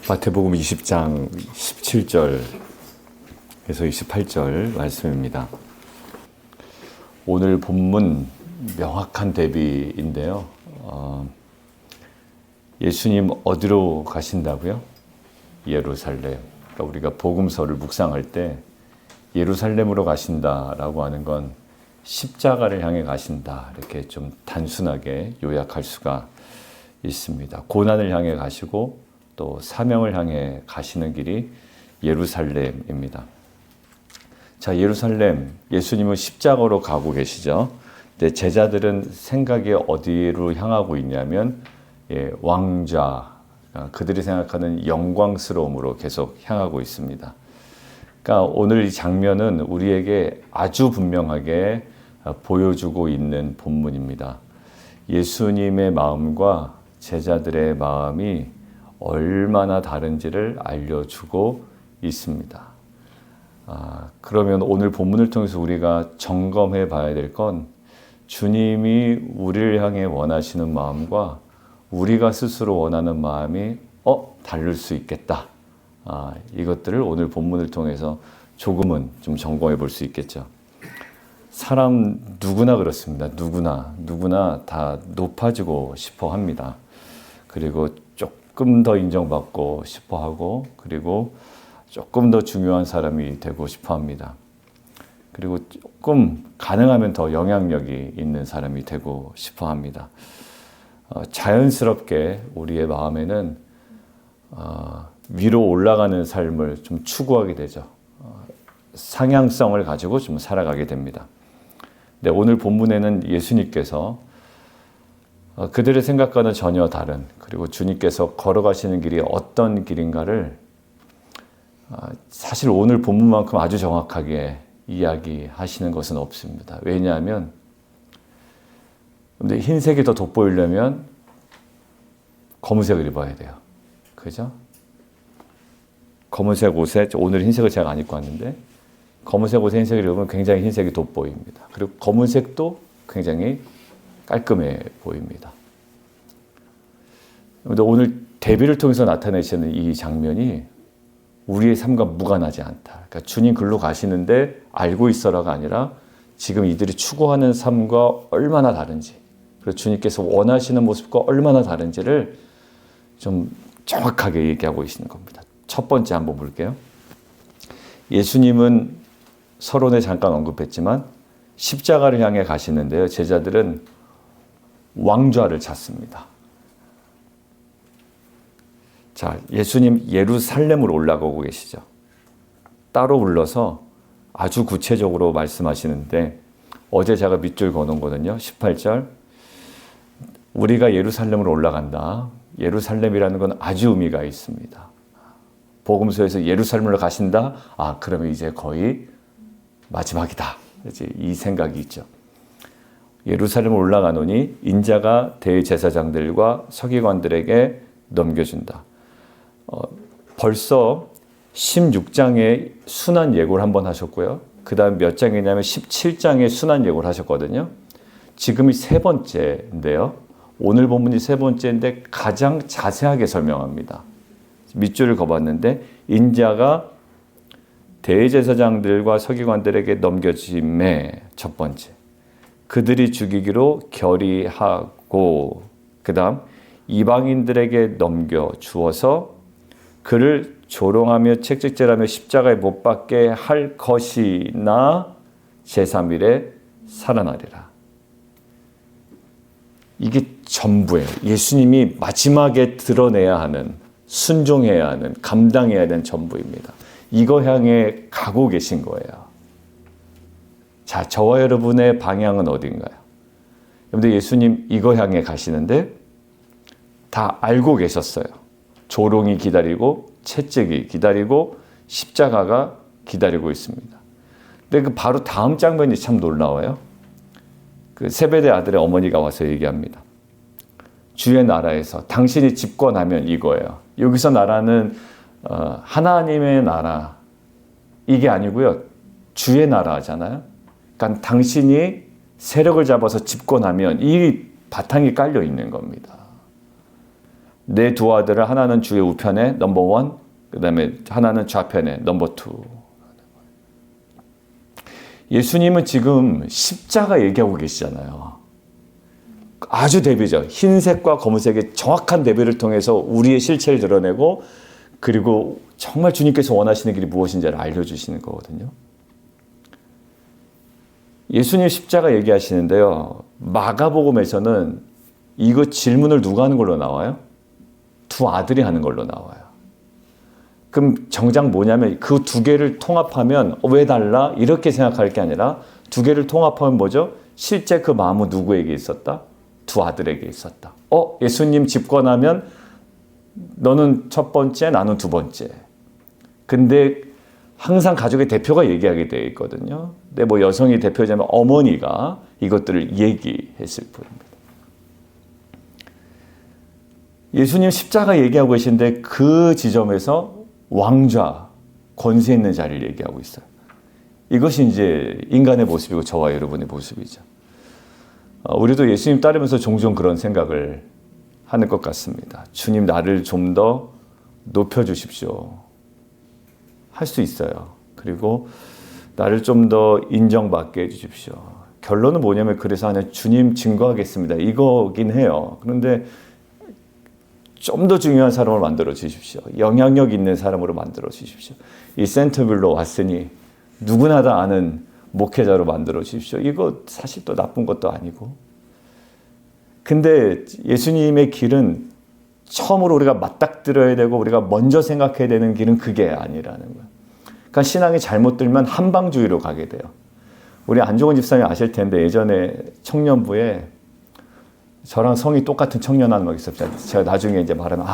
마태복음 20장 17절에서 28절 말씀입니다. 오늘 본문 명확한 대비인데요. 예수님 어디로 가신다고요? 예루살렘. 그러니까 우리가 복음서를 묵상할 때 예루살렘으로 가신다라고 하는 건 십자가를 향해 가신다, 이렇게 좀 단순하게 요약할 수가 있습니다. 고난을 향해 가시고 또 사명을 향해 가시는 길이 예루살렘입니다. 자, 예루살렘, 예수님은 십자가로 가고 계시죠. 근데 제자들은 생각이 어디로 향하고 있냐면 왕좌, 그들이 생각하는 영광스러움으로 계속 향하고 있습니다. 그러니까 오늘 이 장면은 우리에게 아주 분명하게 보여주고 있는 본문입니다. 예수님의 마음과 제자들의 마음이 얼마나 다른지를 알려주고 있습니다. 그러면 오늘 본문을 통해서 우리가 점검해 봐야 될 건 주님이 우리를 향해 원하시는 마음과 우리가 스스로 원하는 마음이 다를 수 있겠다. 이것들을 오늘 본문을 통해서 조금은 좀 점검해 볼 수 있겠죠. 사람 누구나 그렇습니다. 누구나 다 높아지고 싶어 합니다. 그리고 조금 더 인정받고 싶어 하고, 그리고 조금 더 중요한 사람이 되고 싶어 합니다. 그리고 조금 가능하면 더 영향력이 있는 사람이 되고 싶어 합니다. 자연스럽게 우리의 마음에는 위로 올라가는 삶을 좀 추구하게 되죠. 상향성을 가지고 좀 살아가게 됩니다. 근데 오늘 본문에는 예수님께서 그들의 생각과는 전혀 다른, 그리고 주님께서 걸어가시는 길이 어떤 길인가를 사실 오늘 본문만큼 아주 정확하게 이야기하시는 것은 없습니다. 왜냐하면 흰색이 더 돋보이려면 검은색을 입어야 돼요. 그죠? 검은색 옷에, 오늘 흰색을 제가 안 입고 왔는데 검은색 옷에 흰색을 입으면 굉장히 흰색이 돋보입니다. 그리고 검은색도 굉장히 깔끔해 보입니다. 그런데 오늘 대비를 통해서 나타내시는 이 장면이 우리의 삶과 무관하지 않다. 그러니까 주님 글로 가시는데 알고 있어라가 아니라 지금 이들이 추구하는 삶과 얼마나 다른지, 그리고 주님께서 원하시는 모습과 얼마나 다른지를 좀 정확하게 얘기하고 계시는 겁니다. 첫 번째 한번 볼게요. 예수님은 서론에 잠깐 언급했지만 십자가를 향해 가시는데요. 제자들은 왕좌를 찾습니다. 자, 예수님 예루살렘으로 올라가고 계시죠. 따로 불러서 아주 구체적으로 말씀하시는데 어제 제가 밑줄 그어놓은 거거든요. 18절. 우리가 예루살렘으로 올라간다. 예루살렘이라는 건 아주 의미가 있습니다. 복음서에서 예루살렘으로 가신다? 그러면 이제 거의 마지막이다. 이제 이 생각이 있죠. 예루살렘을 올라가노니 인자가 대제사장들과 서기관들에게 넘겨준다. 벌써 16장에 순환 예고를 한번 하셨고요. 그 다음 몇 장이냐면 17장에 순환 예고를 하셨거든요. 지금이 세 번째인데요. 오늘 본문이 세 번째인데 가장 자세하게 설명합니다. 밑줄을 그어봤는데 인자가 대제사장들과 서기관들에게 넘겨짐에 첫 번째. 그들이 죽이기로 결의하고, 그 다음 이방인들에게 넘겨주어서 그를 조롱하며 채찍질하며 십자가에 못 박게 할 것이나 제3일에 살아나리라. 이게 전부예요. 예수님이 마지막에 드러내야 하는, 순종해야 하는, 감당해야 되는 전부입니다. 이거 향해 가고 계신 거예요. 자, 저와 여러분의 방향은 어딘가요? 여러분들 예수님 이거 향해 가시는데 다 알고 계셨어요. 조롱이 기다리고 채찍이 기다리고 십자가가 기다리고 있습니다. 근데 그 바로 다음 장면이 참 놀라워요. 그 세베대 아들의 어머니가 와서 얘기합니다. 주의 나라에서 당신이 집권하면 이거예요. 여기서 나라는 하나님의 나라, 이게 아니고요. 주의 나라잖아요. 그러니까 당신이 세력을 잡아서 집권하면 이 바탕이 깔려 있는 겁니다. 내 두 아들을 하나는 주의 우편에 넘버 원, 그 다음에 하나는 좌편에 넘버 투. 예수님은 지금 십자가 얘기하고 계시잖아요. 아주 대비죠. 흰색과 검은색의 정확한 대비를 통해서 우리의 실체를 드러내고, 그리고 정말 주님께서 원하시는 길이 무엇인지를 알려주시는 거거든요. 예수님 십자가 얘기하시는데요. 마가복음에서는 이거 질문을 누가 하는 걸로 나와요? 두 아들이 하는 걸로 나와요. 그럼 정작 뭐냐면 그 두 개를 통합하면 왜 달라? 이렇게 생각할 게 아니라 두 개를 통합하면 뭐죠? 실제 그 마음은 누구에게 있었다? 두 아들에게 있었다. 예수님 집권하면 너는 첫 번째, 나는 두 번째. 근데 항상 가족의 대표가 얘기하게 되어 있거든요. 근데 뭐 여성이 대표자면 어머니가 이것들을 얘기했을 뿐입니다. 예수님 십자가 얘기하고 계신데 그 지점에서 왕좌, 권세 있는 자리를 얘기하고 있어요. 이것이 이제 인간의 모습이고 저와 여러분의 모습이죠. 우리도 예수님 따르면서 종종 그런 생각을 하는 것 같습니다. 주님, 나를 좀 더 높여주십시오. 할 수 있어요. 그리고 나를 좀 더 인정받게 해주십시오. 결론은 뭐냐면 그래서 하는 주님 증거하겠습니다. 이거긴 해요. 그런데 좀 더 중요한 사람을 만들어 주십시오. 영향력 있는 사람으로 만들어 주십시오. 이 센터빌로 왔으니 누구나 다 아는 목회자로 만들어 주십시오. 이거 사실 또 나쁜 것도 아니고. 근데 예수님의 길은 처음으로 우리가 맞닥뜨려야 되고 우리가 먼저 생각해야 되는 길은 그게 아니라는 거예요. 그러니까 신앙이 잘못 들면 한방주의로 가게 돼요. 우리 안종원 집사님 아실 텐데 예전에 청년부에 저랑 성이 똑같은 청년 한 명 있었잖아요. 제가 나중에 이제 말하면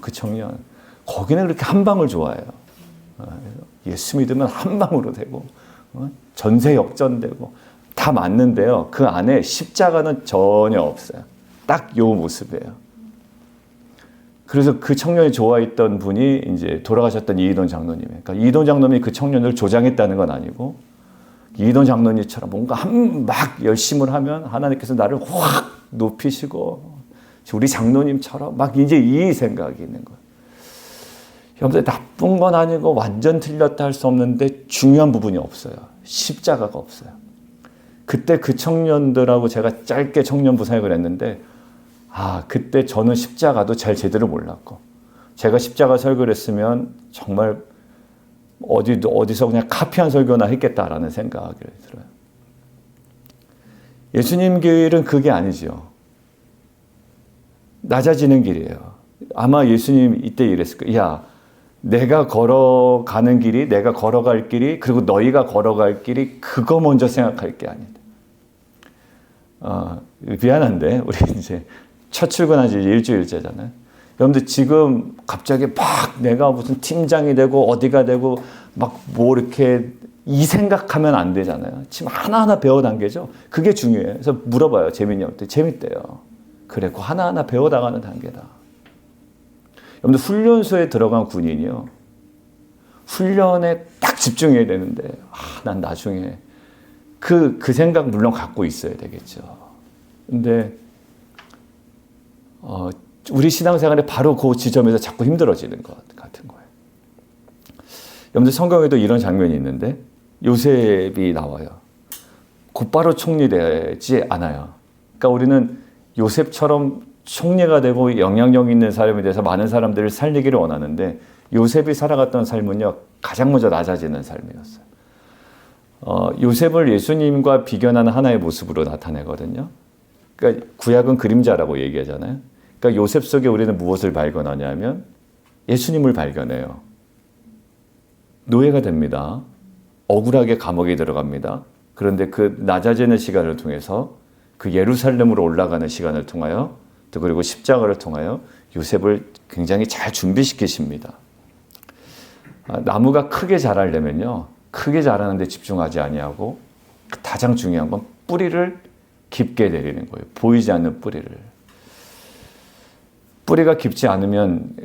그 청년 거기는 그렇게 한방을 좋아해요. 예수 믿으면 한방으로 되고 전세 역전되고 다 맞는데요. 그 안에 십자가는 전혀 없어요. 딱 요 모습이에요. 그래서 그 청년이 좋아했던 분이 이제 돌아가셨던 이희돈 장로님이에요. 그러니까 이희돈 장로님이 그 청년을 조장했다는 건 아니고 이희돈 장로님처럼 뭔가 막 열심을 하면 하나님께서 나를 확 높이시고 우리 장로님처럼 막 이제 이 생각이 있는 거예요. 여러분들 나쁜 건 아니고 완전 틀렸다 할 수 없는데 중요한 부분이 없어요. 십자가가 없어요. 그때 그 청년들하고 제가 짧게 청년부 사역을 했는데 그때 저는 십자가도 잘 제대로 몰랐고 제가 십자가 설교를 했으면 정말 어디서 그냥 카피한 설교나 했겠다라는 생각이 들어요. 예수님 길은 그게 아니죠. 낮아지는 길이에요. 아마 예수님 이때 이랬을 거예요. 야, 내가 걸어가는 길이, 내가 걸어갈 길이, 그리고 너희가 걸어갈 길이 그거 먼저 생각할 게 아니다. 미안한데 우리 이제 첫 출근한 지 일주일째잖아요. 여러분들 지금 갑자기 막 내가 무슨 팀장이 되고 어디가 되고 막 뭐 이렇게 이 생각하면 안 되잖아요. 지금 하나하나 배워 단계죠. 그게 중요해요. 그래서 물어봐요. 재민이 형한테. 재밌대요. 그래, 그 하나하나 배워 나가는 단계다. 여러분들 훈련소에 들어간 군인이요. 훈련에 딱 집중해야 되는데 난 나중에 그 생각 물론 갖고 있어야 되겠죠. 근데 우리 신앙생활에 바로 그 지점에서 자꾸 힘들어지는 것 같은 거예요. 여러분들 성경에도 이런 장면이 있는데 요셉이 나와요. 곧바로 총리되지 않아요. 그러니까 우리는 요셉처럼 총리가 되고 영향력 있는 사람에 대해서 많은 사람들을 살리기를 원하는데 요셉이 살아갔던 삶은요. 가장 먼저 낮아지는 삶이었어요. 요셉을 예수님과 비견하는 하나의 모습으로 나타내거든요. 그러니까 구약은 그림자라고 얘기하잖아요. 그러니까 요셉 속에 우리는 무엇을 발견하냐면 예수님을 발견해요. 노예가 됩니다. 억울하게 감옥에 들어갑니다. 그런데 그 낮아지는 시간을 통해서 그 예루살렘으로 올라가는 시간을 통하여 또 그리고 십자가를 통하여 요셉을 굉장히 잘 준비시키십니다. 나무가 크게 자라려면요. 크게 자라는 데 집중하지 아니하고 가장 중요한 건 뿌리를 깊게 내리는 거예요. 보이지 않는 뿌리를. 뿌리가 깊지 않으면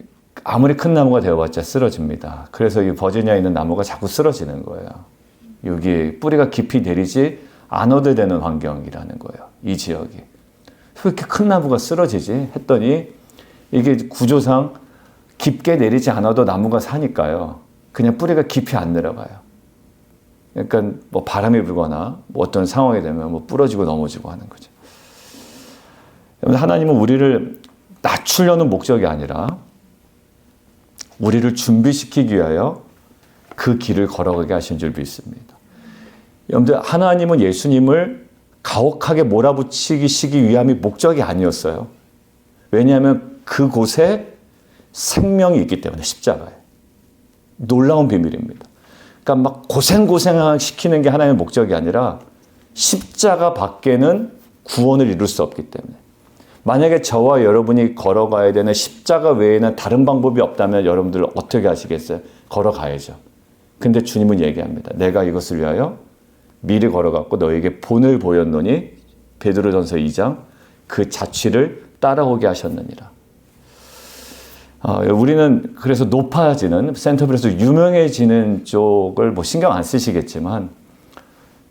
아무리 큰 나무가 되어봤자 쓰러집니다. 그래서 이 버지니아에 있는 나무가 자꾸 쓰러지는 거예요. 여기 뿌리가 깊이 내리지 않아도 되는 환경이라는 거예요. 이 지역이. 왜 이렇게 큰 나무가 쓰러지지? 했더니 이게 구조상 깊게 내리지 않아도 나무가 사니까요. 그냥 뿌리가 깊이 안 내려가요. 그러니까 뭐 바람이 불거나 뭐 어떤 상황이 되면 뭐 부러지고 넘어지고 하는 거죠. 하나님은 우리를 낮추려는 목적이 아니라 우리를 준비시키기 위하여 그 길을 걸어가게 하신 줄 믿습니다. 여러분들, 하나님은 예수님을 가혹하게 몰아붙이기 위함이 목적이 아니었어요. 왜냐하면 그곳에 생명이 있기 때문에, 십자가에. 놀라운 비밀입니다. 그러니까 막 고생 시키는 게 하나님의 목적이 아니라 십자가 밖에는 구원을 이룰 수 없기 때문에. 만약에 저와 여러분이 걸어가야 되는 십자가 외에는 다른 방법이 없다면 여러분들 어떻게 하시겠어요? 걸어가야죠. 근데 주님은 얘기합니다. 내가 이것을 위하여 미리 걸어갔고 너에게 본을 보였노니, 베드로전서 2장, 그 자취를 따라오게 하셨느니라. 우리는 그래서 높아지는, 센터빌에서 유명해지는 쪽을 뭐 신경 안 쓰시겠지만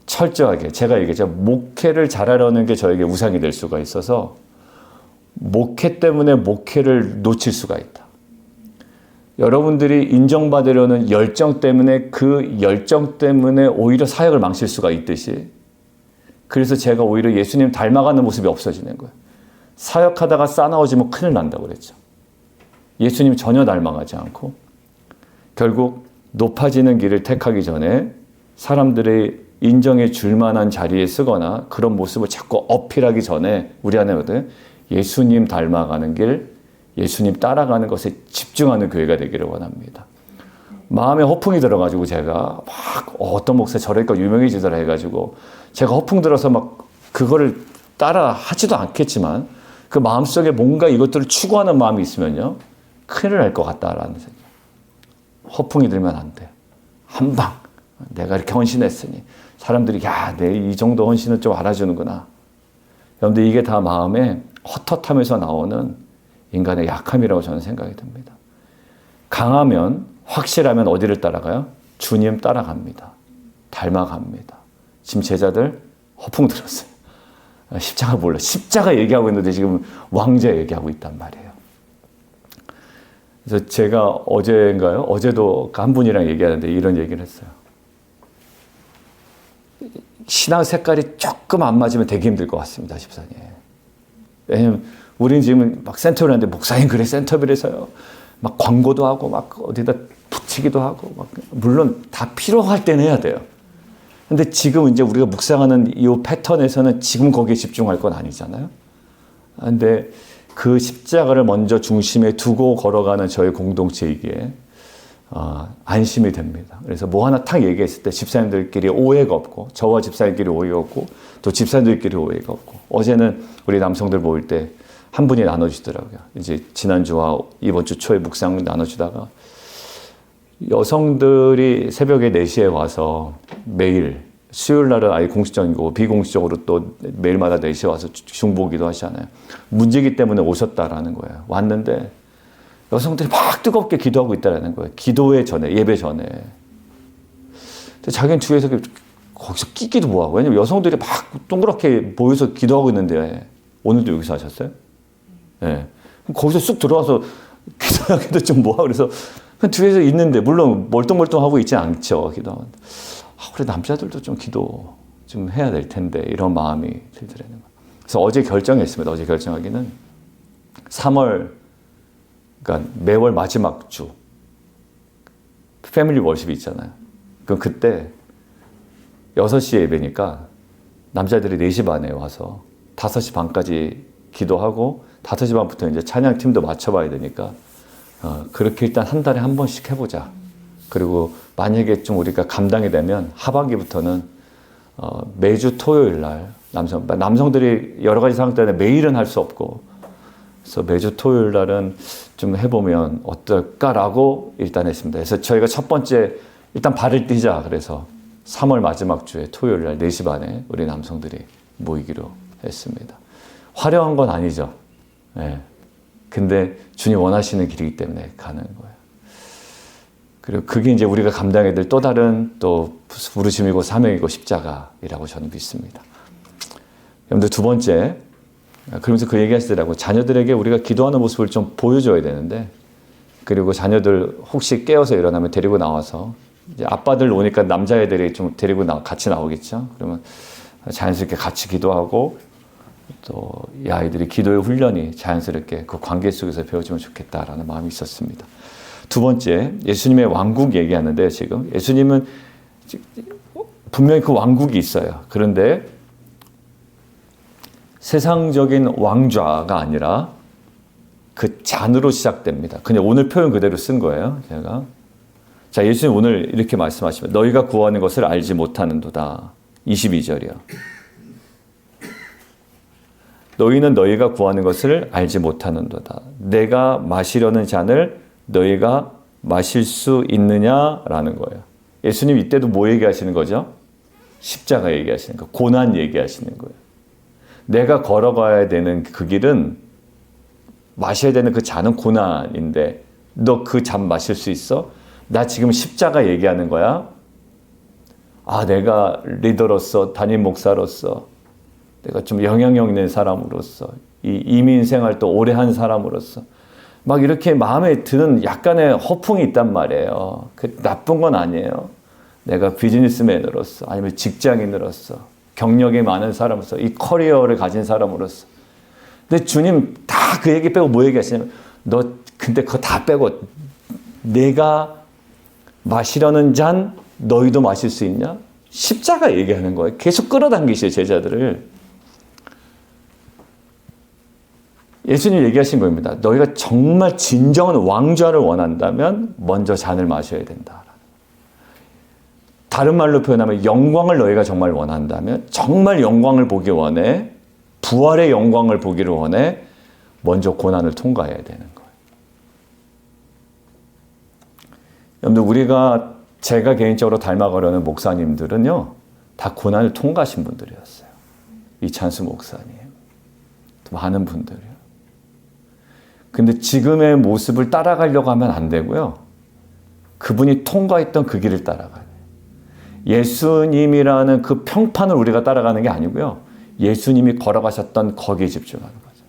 철저하게, 제가 얘기했죠. 목회를 잘하려는 게 저에게 우상이 될 수가 있어서 목회 때문에 목회를 놓칠 수가 있다. 여러분들이 인정받으려는 열정 때문에, 그 열정 때문에 오히려 사역을 망칠 수가 있듯이, 그래서 제가 오히려 예수님 닮아가는 모습이 없어지는 거예요. 사역하다가 싸나워지면 큰일 난다고 그랬죠. 예수님 전혀 닮아가지 않고 결국 높아지는 길을 택하기 전에 사람들의 인정해 줄 만한 자리에 쓰거나 그런 모습을 자꾸 어필하기 전에 우리 안에 예수님 닮아가는 길, 예수님 따라가는 것에 집중하는 교회가 되기를 원합니다. 마음에 허풍이 들어가지고 제가 막 어떤 목사 저러니까 유명해지더라 해가지고 제가 허풍 들어서 막 그거를 따라 하지도 않겠지만 그 마음속에 뭔가 이것들을 추구하는 마음이 있으면요, 큰일 날 것 같다라는 생각. 허풍이 들면 안 돼요. 한 방. 내가 이렇게 헌신했으니 사람들이 야, 내 이 정도 헌신은 좀 알아주는구나. 여러분들, 이게 다 마음에 헛헛함에서 나오는 인간의 약함이라고 저는 생각이 듭니다. 강하면, 확실하면 어디를 따라가요? 주님 따라갑니다. 닮아갑니다. 지금 제자들 허풍 들었어요. 십자가 몰라. 십자가 얘기하고 있는데 지금 왕자 얘기하고 있단 말이에요. 그래서 제가 어제도 한 분이랑 얘기하는데 이런 얘기를 했어요. 신앙 색깔이 조금 안 맞으면 되게 힘들 것 같습니다, 집사님. 왜냐면 우리는 지금 막 센터빌 하는데, 목사님 그래 센터빌에서요, 막 광고도 하고 막 어디다 붙이기도 하고, 막 물론 다 필요할 때는 해야 돼요. 근데 지금 이제 우리가 묵상하는 이 패턴에서는 지금 거기에 집중할 건 아니잖아요. 근데 그 십자가를 먼저 중심에 두고 걸어가는 저희 공동체이기에 안심이 됩니다. 그래서 뭐 하나 탁 얘기했을 때 집사님들끼리 오해가 없고, 저와 집사님끼리 오해가 없고, 또 집사님들끼리 오해가 없고. 어제는 우리 남성들 모일 때 한 분이 나눠주더라고요. 이제 지난주와 이번 주 초에 묵상 나눠주다가 여성들이 새벽에 4시에 와서 매일, 수요일 날은 아예 공식적이고 비공식적으로 또 매일마다 4시에 와서 중보기도 하시잖아요. 문제기 때문에 오셨다라는 거예요. 왔는데 여성들이 막 뜨겁게 기도하고 있다라는 거예요. 기도회 전에, 예배 전에. 근데 자기는 뒤에서 거기서 끼기도 뭐하고. 왜냐면 여성들이 막 동그랗게 모여서 기도하고 있는데, 오늘도 여기서 하셨어요? 네. 거기서 쑥 들어와서 기도하기도 좀 뭐하고, 그래서 뒤에서 있는데, 물론 멀뚱멀뚱하고 있지 않죠, 기도하는데. 그래, 남자들도 좀 기도 좀 해야 될 텐데, 이런 마음이 들더라는 거예요. 그래서 어제 결정했습니다. 어제 결정하기는 3월, 그러니까 매월 마지막 주 패밀리 월십이 있잖아요. 그럼 그때 6시에 예배니까 남자들이 4시 반에 와서 5시 반까지 기도하고 5시 반부터 이제 찬양팀도 맞춰봐야 되니까 그렇게 일단 한 달에 한 번씩 해보자. 그리고 만약에 좀 우리가 감당이 되면 하반기부터는 매주 토요일 날 남성들이 여러 가지 상황 때문에 매일은 할 수 없고, 그래서 매주 토요일 날은 좀 해보면 어떨까라고 일단 했습니다. 그래서 저희가 첫 번째 일단 발을 띄자. 그래서 3월 마지막 주에 토요일 날 4시 반에 우리 남성들이 모이기로 했습니다. 화려한 건 아니죠. 네. 근데 주님 원하시는 길이기 때문에 가는 거예요. 그리고 그게 이제 우리가 감당해야 될 또 다른 또 부르심이고 사명이고 십자가이라고 저는 믿습니다. 여러분들, 두 번째, 그러면서 그 얘기 하시더라고요. 자녀들에게 우리가 기도하는 모습을 좀 보여줘야 되는데, 그리고 자녀들 혹시 깨어서 일어나면 데리고 나와서, 이제 아빠들 오니까 남자애들이 좀 데리고 같이 나오겠죠. 그러면 자연스럽게 같이 기도하고, 또 이 아이들이 기도의 훈련이 자연스럽게 그 관계 속에서 배워주면 좋겠다라는 마음이 있었습니다. 두 번째, 예수님의 왕국 얘기하는데, 지금 예수님은 분명히 그 왕국이 있어요. 그런데 세상적인 왕좌가 아니라 그 잔으로 시작됩니다. 그냥 오늘 표현 그대로 쓴 거예요, 제가. 자, 예수님 오늘 이렇게 말씀하시면 너희가 구하는 것을 알지 못하는도다. 22절이요. 너희는 너희가 구하는 것을 알지 못하는도다. 내가 마시려는 잔을 너희가 마실 수 있느냐라는 거예요. 예수님 이때도 뭐 얘기하시는 거죠? 십자가 얘기하시는 거, 고난 얘기하시는 거예요. 내가 걸어가야 되는 그 길은, 마셔야 되는 그 잔은 고난인데 너 그 잔 마실 수 있어? 나 지금 십자가 얘기하는 거야. 아, 내가 리더로서, 담임 목사로서, 내가 좀 영향력 있는 사람으로서, 이 이민 생활 또 오래 한 사람으로서 막 이렇게 마음에 드는 약간의 허풍이 있단 말이에요. 그 나쁜 건 아니에요. 내가 비즈니스맨으로서, 아니면 직장인으로서, 경력이 많은 사람으로서, 이 커리어를 가진 사람으로서. 근데 주님 다 그 얘기 빼고 뭐 얘기하시냐면, 너 근데 그거 다 빼고 내가 마시려는 잔 너희도 마실 수 있냐? 십자가 얘기하는 거예요. 계속 끌어당기셔요, 제자들을. 예수님 얘기하신 겁니다. 너희가 정말 진정한 왕좌를 원한다면 먼저 잔을 마셔야 된다. 다른 말로 표현하면 영광을 너희가 정말 원한다면, 정말 영광을 보기 원해, 부활의 영광을 보기를 원해, 먼저 고난을 통과해야 되는 거예요. 여러분들, 우리가 제가 개인적으로 닮아가려는 목사님들은요, 다 고난을 통과하신 분들이었어요. 이찬수 목사님, 또 많은 분들이요. 근데 지금의 모습을 따라가려고 하면 안 되고요. 그분이 통과했던 그 길을 따라가야 돼요. 예수님이라는 그 평판을 우리가 따라가는 게 아니고요. 예수님이 걸어가셨던 거기에 집중하는 거죠.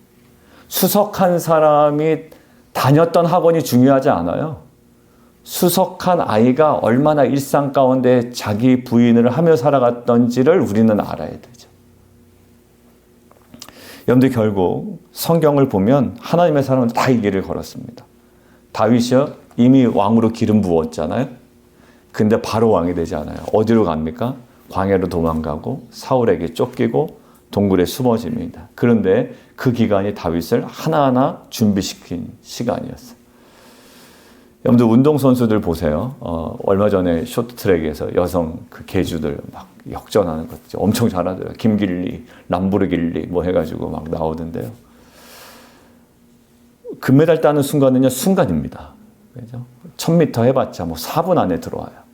수석한 사람이 다녔던 학원이 중요하지 않아요. 수석한 아이가 얼마나 일상 가운데 자기 부인을 하며 살아갔던지를 우리는 알아야 되죠. 여러분들, 결국 성경을 보면 하나님의 사람은 다 이 길을 걸었습니다. 다윗이요, 이미 왕으로 기름 부었잖아요. 근데 바로 왕이 되지 않아요. 어디로 갑니까? 광야로 도망가고 사울에게 쫓기고 동굴에 숨어집니다. 그런데 그 기간이 다윗을 하나하나 준비시킨 시간이었어요. 여러분들, 운동선수들 보세요. 얼마 전에 쇼트트랙에서 여성 그 계주들 막 역전하는 것 엄청 잘하더라고요. 김길리, 람보르길리 뭐 해가지고 막 나오던데요. 금메달 따는 순간은요, 순간입니다. 그죠? 1000m 해봤자 뭐 4분 안에 들어와요.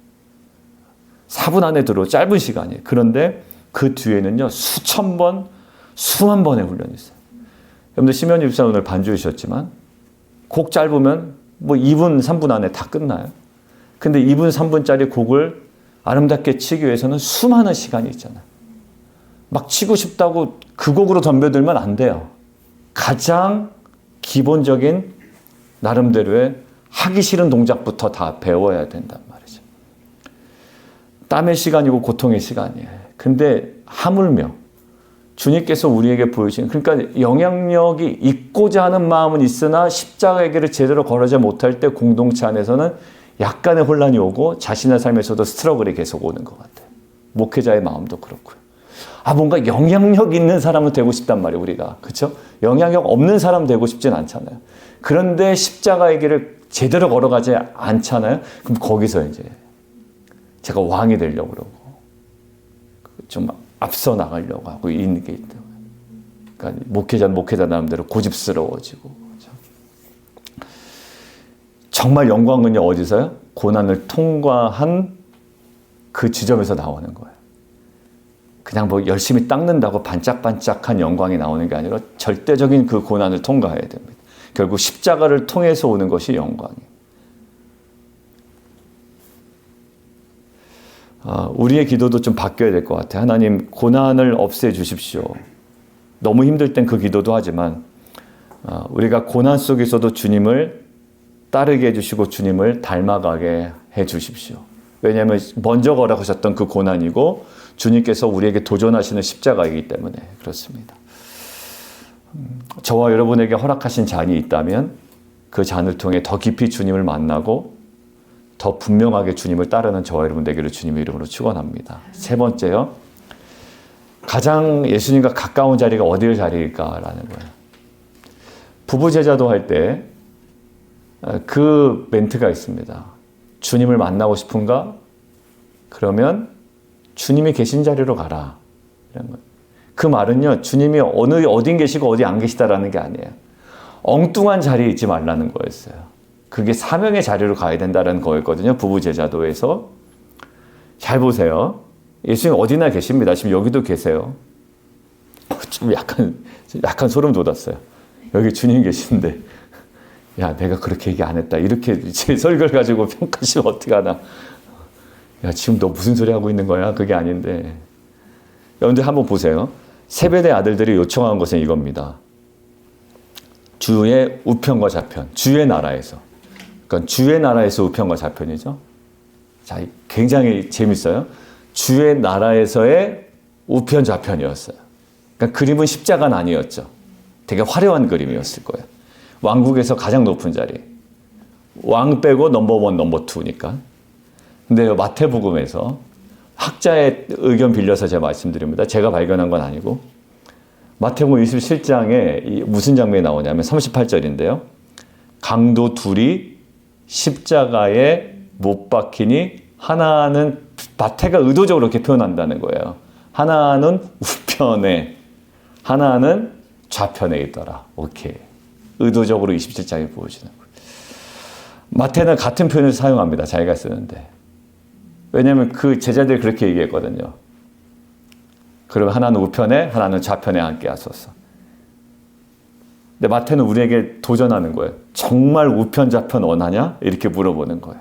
4분 안에 들어오, 짧은 시간이에요. 그런데 그 뒤에는요, 수천 번, 수만 번의 훈련이 있어요. 여러분들, 심현희 집사 오늘 반주이셨지만, 곡 짧으면 뭐 2분, 3분 안에 다 끝나요. 근데 2분, 3분짜리 곡을 아름답게 치기 위해서는 수많은 시간이 있잖아요. 막 치고 싶다고 그 곡으로 덤벼들면 안 돼요. 가장 기본적인 나름대로의 하기 싫은 동작부터 다 배워야 된단 말이죠. 땀의 시간이고 고통의 시간이에요. 근데 하물며 주님께서 우리에게 보여주신, 그러니까 영향력이 있고자 하는 마음은 있으나 십자가의 길을 제대로 걸어지 못할 때 공동체 안에서는 약간의 혼란이 오고 자신의 삶에서도 스트러글이 계속 오는 것 같아요. 목회자의 마음도 그렇고요. 뭔가 영향력 있는 사람은 되고 싶단 말이에요, 우리가. 그렇죠? 영향력 없는 사람 되고 싶진 않잖아요. 그런데 십자가의 길을 제대로 걸어가지 않잖아요. 그럼 거기서 이제 제가 왕이 되려고 그러고 좀 앞서 나가려고 하고 있는 게 있다. 그러니까 목회자는 목회자 나름대로 고집스러워지고. 그렇죠? 정말 영광은요, 어디서요? 고난을 통과한 그 지점에서 나오는 거예요. 그냥 뭐 열심히 닦는다고 반짝반짝한 영광이 나오는 게 아니라 절대적인 그 고난을 통과해야 됩니다. 결국 십자가를 통해서 오는 것이 영광이에요. 우리의 기도도 좀 바뀌어야 될 것 같아요. 하나님, 고난을 없애주십시오. 너무 힘들 땐 그 기도도 하지만 우리가 고난 속에서도 주님을 따르게 해주시고 주님을 닮아가게 해주십시오. 왜냐하면 먼저 걸어가셨던 그 고난이고 주님께서 우리에게 도전하시는 십자가이기 때문에 그렇습니다. 저와 여러분에게 허락하신 잔이 있다면 그 잔을 통해 더 깊이 주님을 만나고 더 분명하게 주님을 따르는 저와 여러분 되기를 주님의 이름으로 축원합니다. 세 번째요. 가장 예수님과 가까운 자리가 어디의 자리일까라는 거예요. 부부 제자도 할 때 그 멘트가 있습니다. 주님을 만나고 싶은가? 그러면 주님이 계신 자리로 가라. 이런 거예요. 그 말은요, 주님이 어디 계시고 어디 안 계시다라는 게 아니에요. 엉뚱한 자리에 있지 말라는 거였어요. 그게 사명의 자리로 가야 된다는 거였거든요. 부부 제자도에서. 잘 보세요. 예수님 어디나 계십니다. 지금 여기도 계세요. 좀 약간 소름 돋았어요. 여기 주님 계신데, 야, 내가 그렇게 얘기 안 했다. 이렇게 제 설교를 가지고 평가하시면 어떡하나. 야, 지금 너 무슨 소리 하고 있는 거야? 그게 아닌데. 여러분들 한번 보세요. 세베대 아들들이 요청한 것은 이겁니다. 주의 우편과 좌편, 주의 나라에서. 그러니까 주의 나라에서 우편과 좌편이죠. 자, 굉장히 재밌어요. 주의 나라에서의 우편 좌편이었어요. 그러니까 그림은 십자가는 아니었죠. 되게 화려한 그림이었을 거예요. 왕국에서 가장 높은 자리. 왕 빼고 넘버 원, 넘버 투니까. 근데 마태복음에서 학자의 의견 빌려서 제가 말씀드립니다. 제가 발견한 건 아니고. 마태복음 27장에 무슨 장면이 나오냐면 38절인데요. 강도 둘이 십자가에 못 박히니 하나는 마태가 의도적으로 이렇게 표현한다는 거예요. 하나는 우편에, 하나는 좌편에 있더라. 오케이. 의도적으로 27장에 보여주는 거예요. 마태는 같은 표현을 사용합니다. 자기가 쓰는데. 왜냐하면 그 제자들이 그렇게 얘기했거든요. 그러면 하나는 우편에, 하나는 좌편에 앉게 하소서. 근데 마태는 우리에게 도전하는 거예요. 정말 우편, 좌편 원하냐? 이렇게 물어보는 거예요.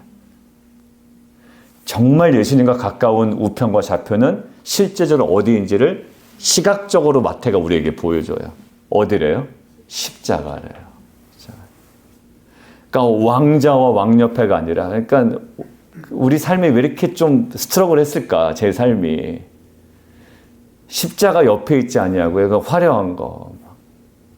정말 예수님과 가까운 우편과 좌편은 실제적으로 어디인지를 시각적으로 마태가 우리에게 보여줘요. 어디래요? 십자가래요. 그러니까 왕자와 왕옆에가 아니라, 그러니까 우리 삶이 왜 이렇게 좀 스트러글 했을까? 제 삶이. 십자가 옆에 있지 아니하고요. 그 화려한 거,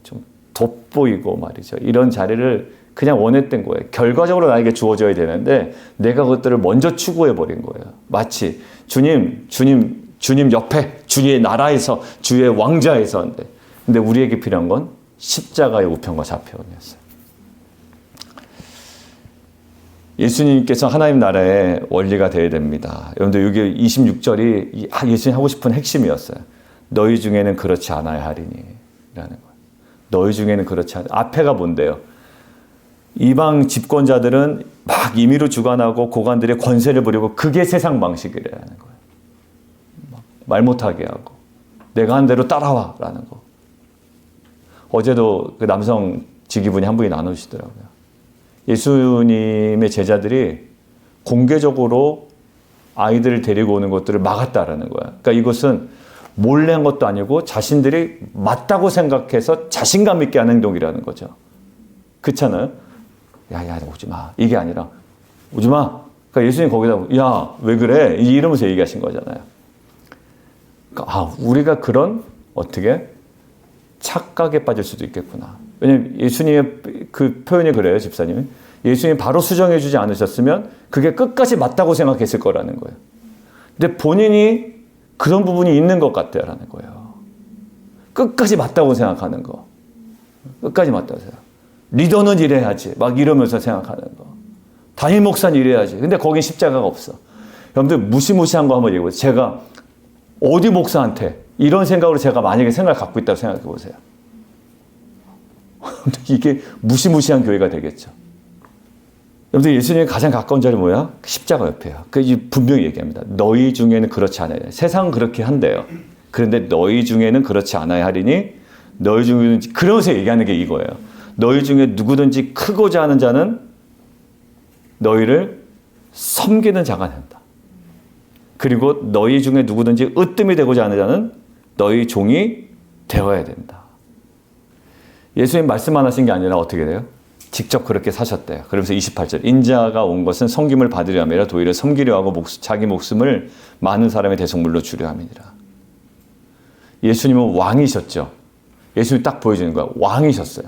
좀 돋보이고 말이죠. 이런 자리를 그냥 원했던 거예요. 결과적으로 나에게 주어져야 되는데 내가 그것들을 먼저 추구해버린 거예요. 마치 주님 옆에, 주의 나라에서, 주의 왕자에서. 근데 우리에게 필요한 건 십자가의 우편과 좌편이었어요. 예수님께서 하나님 나라의 원리가 되어야 됩니다. 여러분들 여기 26절이 예수님 하고 싶은 핵심이었어요. 너희 중에는 그렇지 않아야 하리니 라는 거예요. 너희 중에는 그렇지 않아야. 앞에가 뭔데요? 이방 집권자들은 막 임의로 주관하고 고관들의 권세를 부리고 그게 세상 방식이라는 거예요. 말 못하게 하고 내가 한 대로 따라와 라는 거. 어제도 그 남성 지기분이 한 분이 나누시더라고요. 예수님의 제자들이 공개적으로 아이들을 데리고 오는 것들을 막았다라는 거야. 그러니까 이것은 몰래 한 것도 아니고 자신들이 맞다고 생각해서 자신감 있게 하는 행동이라는 거죠. 그렇잖아요? 야, 오지 마. 이게 아니라 오지 마. 그러니까 예수님 거기다 야, 왜 그래? 이러면서 얘기하신 거잖아요. 그러니까 우리가 그런 어떻게 착각에 빠질 수도 있겠구나. 왜냐면 예수님의 그 표현이 그래요, 집사님이. 예수님이 바로 수정해 주지 않으셨으면 그게 끝까지 맞다고 생각했을 거라는 거예요. 근데 본인이 그런 부분이 있는 것 같다라는 거예요. 끝까지 맞다고 생각하는 거. 끝까지 맞다고 생각. 리더는 이래야지. 막 이러면서 생각하는 거. 담임 목사는 이래야지. 근데 거긴 십자가가 없어. 여러분들 무시무시한 거 한번 얘기해 보세요. 제가 어디 목사한테 이런 생각으로 제가 만약에 생각을 갖고 있다고 생각해 보세요. 이게 무시무시한 교회가 되겠죠. 여러분들 예수님이 가장 가까운 자리 뭐야? 십자가 옆에요. 분명히 얘기합니다. 너희 중에는 그렇지 않아야 돼. 세상은 그렇게 한대요. 그런데 너희 중에는 그렇지 않아야 하리니 너희 중에는 그러면서 얘기하는 게 이거예요. 너희 중에 누구든지 크고자 하는 자는 너희를 섬기는 자가 된다. 그리고 너희 중에 누구든지 으뜸이 되고자 하는 자는 너희 종이 되어야 된다. 예수님 말씀 안 하신 게 아니라 어떻게 돼요? 직접 그렇게 사셨대요. 그러면서 28절 인자가 온 것은 섬김을 받으려 함이라 도리어 섬기려 하고 자기 목숨을 많은 사람의 대속물로 주려 함이니라. 예수님은 왕이셨죠. 예수님이 딱 보여주는 거야. 왕이셨어요.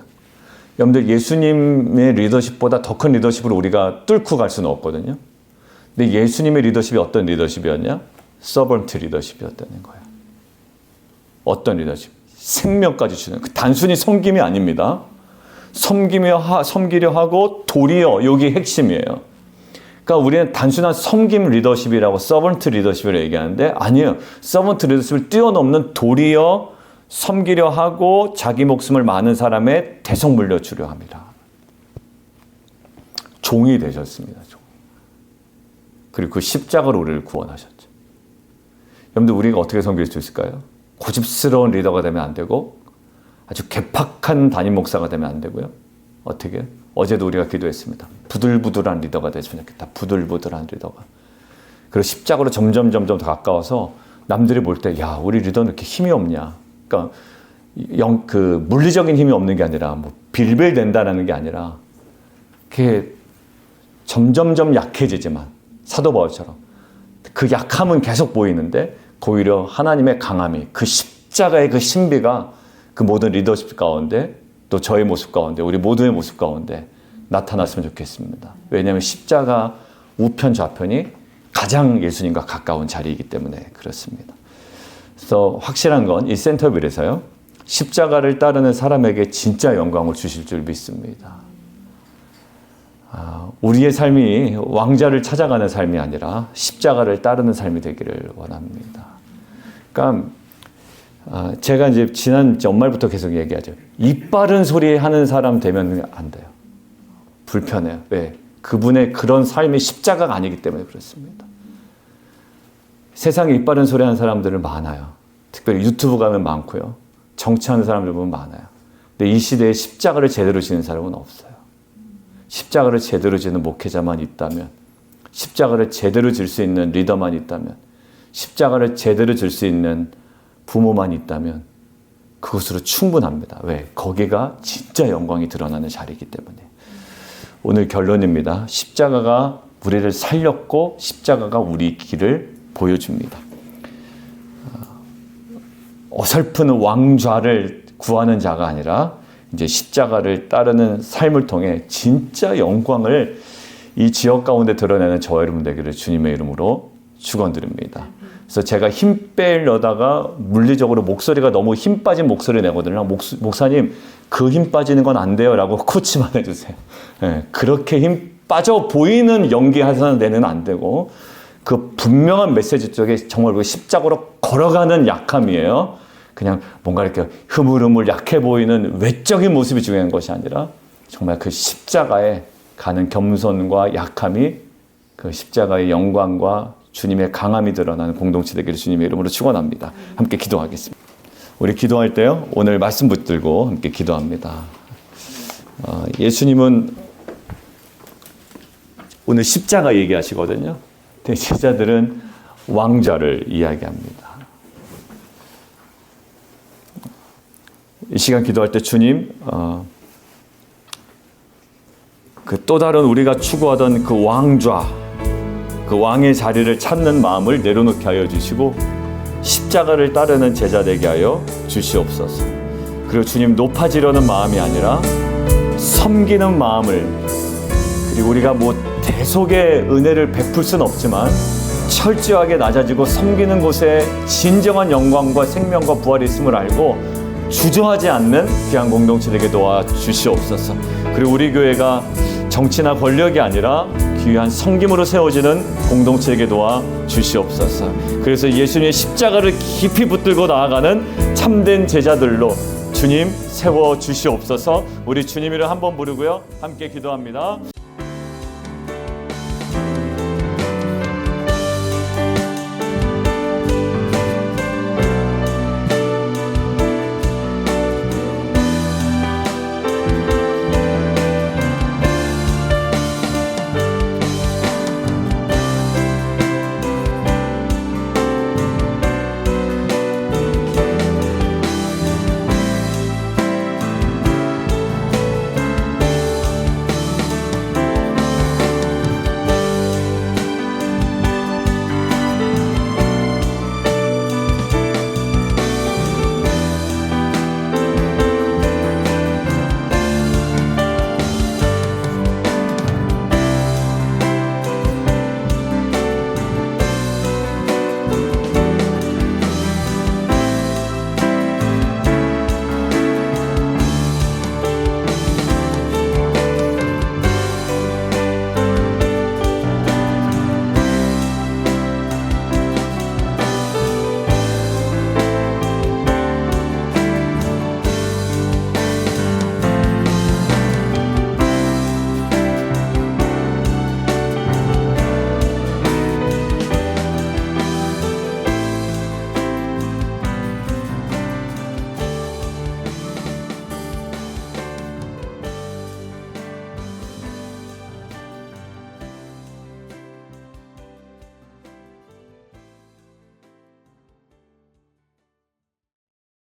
여러분들 예수님의 리더십보다 더 큰 리더십을 우리가 뚫고 갈 수는 없거든요. 근데 예수님의 리더십이 어떤 리더십이었냐? 서번트 리더십이었다는 거예요. 어떤 리더십? 생명까지 주는, 단순히 섬김이 아닙니다. 섬기려 하고 도리어, 여기 핵심이에요. 그러니까 우리는 단순한 섬김 리더십이라고 서번트 리더십을 얘기하는데 아니에요. 서번트 리더십을 뛰어넘는 도리어 섬기려 하고 자기 목숨을 많은 사람의 대속 물려주려 합니다. 종이 되셨습니다. 종. 그리고 그 십자가로 우리를 구원하셨죠. 여러분들 우리가 어떻게 섬길 수 있을까요? 고집스러운 리더가 되면 안 되고 아주 개팍한 담임 목사가 되면 안 되고요. 어떻게? 어제도 우리가 기도했습니다. 부들부들한 리더가 됐으면 좋겠다. 부들부들한 리더가. 그리고 십자가로 점점 더 가까워서 남들이 볼 때 야, 우리 리더는 이렇게 힘이 없냐. 그러니까 물리적인 힘이 없는 게 아니라 뭐 빌빌댄다라는 게 아니라 그게 점점 약해지지만 사도 바울처럼 그 약함은 계속 보이는데 오히려 하나님의 강함이 그 십자가의 그 신비가 그 모든 리더십 가운데 또 저의 모습 가운데 우리 모두의 모습 가운데 나타났으면 좋겠습니다. 왜냐하면 십자가 우편 좌편이 가장 예수님과 가까운 자리이기 때문에 그렇습니다. 그래서 확실한 건 이 센터빌에서요. 십자가를 따르는 사람에게 진짜 영광을 주실 줄 믿습니다. 우리의 삶이 왕자를 찾아가는 삶이 아니라 십자가를 따르는 삶이 되기를 원합니다. 그러니까 제가 이제 지난 연말부터 계속 얘기하죠. 입 바른 소리 하는 사람 되면 안 돼요. 불편해요. 왜? 그분의 그런 삶이 십자가가 아니기 때문에 그렇습니다. 세상에 입 바른 소리 하는 사람들은 많아요. 특별히 유튜브 가면 많고요. 정치하는 사람들 보면 많아요. 근데 이 시대에 십자가를 제대로 지는 사람은 없어요. 십자가를 제대로 지는 목회자만 있다면, 십자가를 제대로 질 수 있는 리더만 있다면, 십자가를 제대로 질 수 있는 부모만 있다면 그것으로 충분합니다. 왜? 거기가 진짜 영광이 드러나는 자리이기 때문에. 오늘 결론입니다. 십자가가 우리를 살렸고 십자가가 우리 길을 보여줍니다. 어설픈 왕좌를 구하는 자가 아니라 이제 십자가를 따르는 삶을 통해 진짜 영광을 이 지역 가운데 드러내는 저와 여러분 되기를 주님의 이름으로 축원드립니다. 그래서 제가 힘 빼려다가 물리적으로 목소리가 너무 힘 빠진 목소리 내거든요. 목사님 그 힘 빠지는 건 안 돼요 라고 코치만 해주세요. 네, 그렇게 힘 빠져 보이는 연기 하서는 내는 안 되고 그 분명한 메시지 쪽에 정말 그 십자가로 걸어가는 약함이에요. 그냥 뭔가 이렇게 흐물흐물 약해 보이는 외적인 모습이 중요한 것이 아니라 정말 그 십자가에 가는 겸손과 약함이 그 십자가의 영광과 주님의 강함이 드러나는 공동체 되기를 주님의 이름으로 축원합니다. 함께 기도하겠습니다. 우리 기도할 때요. 오늘 말씀 붙들고 함께 기도합니다. 예수님은 오늘 십자가 얘기하시거든요. 제자들은 왕좌를 이야기합니다. 이 시간 기도할 때 주님, 그 또 다른 우리가 추구하던 그 왕좌, 그 왕의 자리를 찾는 마음을 내려놓게 하여 주시고 십자가를 따르는 제자 되게 하여 주시옵소서. 그리고 주님 높아지려는 마음이 아니라 섬기는 마음을, 그리고 우리가 뭐 대속의 은혜를 베풀 수는 없지만 철저하게 낮아지고 섬기는 곳에 진정한 영광과 생명과 부활이 있음을 알고 주저하지 않는 귀한 공동체 되게 도와주시옵소서. 그리고 우리 교회가 정치나 권력이 아니라 귀한 섬김으로 세워지는 공동체에게 도와주시옵소서. 그래서 예수님의 십자가를 깊이 붙들고 나아가는 참된 제자들로 주님 세워주시옵소서. 우리 주님 이름 한번 부르고요. 함께 기도합니다.